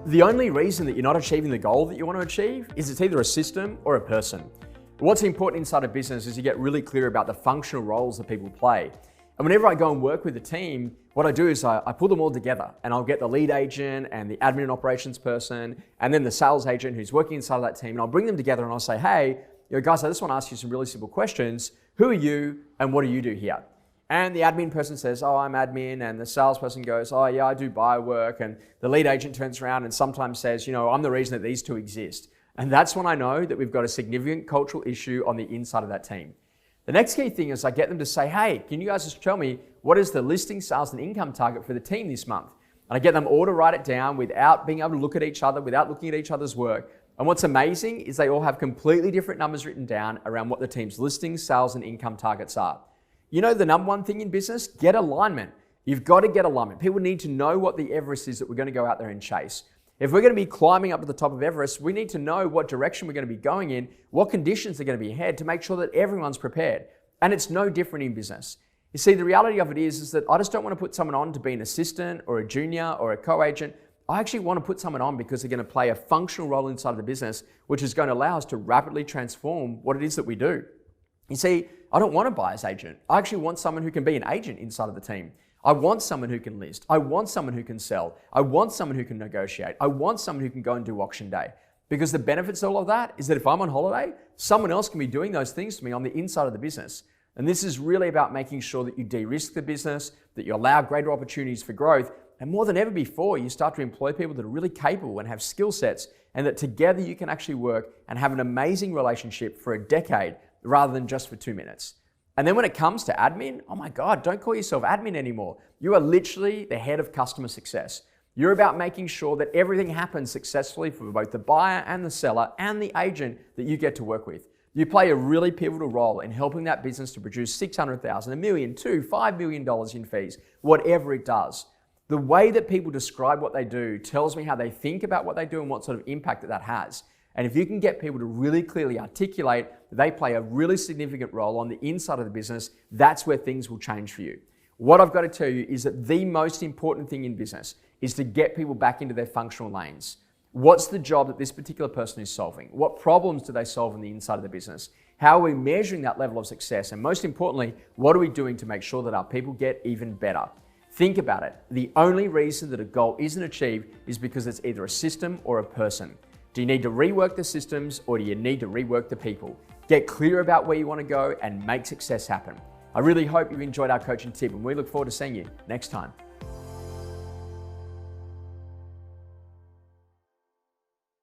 The only reason that you're not achieving the goal that you want to achieve is it's either a system or a person. What's important inside a business is you get really clear about the functional roles that people play. And whenever I go and work with a team, what I do is I pull them all together and I'll get the lead agent and the admin and operations person and then the sales agent who's working inside of that team, and I'll bring them together and I'll say, hey, guys, I just want to ask you some really simple questions. Who are you and what do you do here? And the admin person says, oh, I'm admin. And the salesperson goes, oh yeah, I do buyer work. And the lead agent turns around and sometimes says, I'm the reason that these two exist. And that's when I know that we've got a significant cultural issue on the inside of that team. The next key thing is I get them to say, hey, can you guys just tell me what is the listing, sales, and income target for the team this month? And I get them all to write it down without being able to look at each other, without looking at each other's work. And what's amazing is they all have completely different numbers written down around what the team's listings, sales, and income targets are. The number one thing in business? Get alignment. You've got to get alignment. People need to know what the Everest is that we're going to go out there and chase. If we're going to be climbing up to the top of Everest, we need to know what direction we're going to be going in, what conditions are going to be ahead to make sure that everyone's prepared. And it's no different in business. You see, the reality of it is that I just don't want to put someone on to be an assistant or a junior or a co-agent. I actually want to put someone on because they're going to play a functional role inside of the business, which is going to allow us to rapidly transform what it is that we do. You see, I don't want a buyer's agent. I actually want someone who can be an agent inside of the team. I want someone who can list. I want someone who can sell. I want someone who can negotiate. I want someone who can go and do auction day. Because the benefits of all of that is that if I'm on holiday, someone else can be doing those things to me on the inside of the business. And this is really about making sure that you de-risk the business, that you allow greater opportunities for growth, and more than ever before, you start to employ people that are really capable and have skill sets, and that together you can actually work and have an amazing relationship for a decade rather than just for 2 minutes. And then when it comes to admin, oh my God, don't call yourself admin anymore. You are literally the head of customer success. You're about making sure that everything happens successfully for both the buyer and the seller and the agent that you get to work with. You play a really pivotal role in helping that business to produce $600,000, $1 million, $2 million, $5 million in fees, whatever it does. The way that people describe what they do tells me how they think about what they do and what sort of impact that has. And if you can get people to really clearly articulate that they play a really significant role on the inside of the business, that's where things will change for you. What I've got to tell you is that the most important thing in business is to get people back into their functional lanes. What's the job that this particular person is solving? What problems do they solve on the inside of the business? How are we measuring that level of success? And most importantly, what are we doing to make sure that our people get even better? Think about it. The only reason that a goal isn't achieved is because it's either a system or a person. Do you need to rework the systems or do you need to rework the people? Get clear about where you want to go and make success happen. I really hope you've enjoyed our coaching tip, and we look forward to seeing you next time.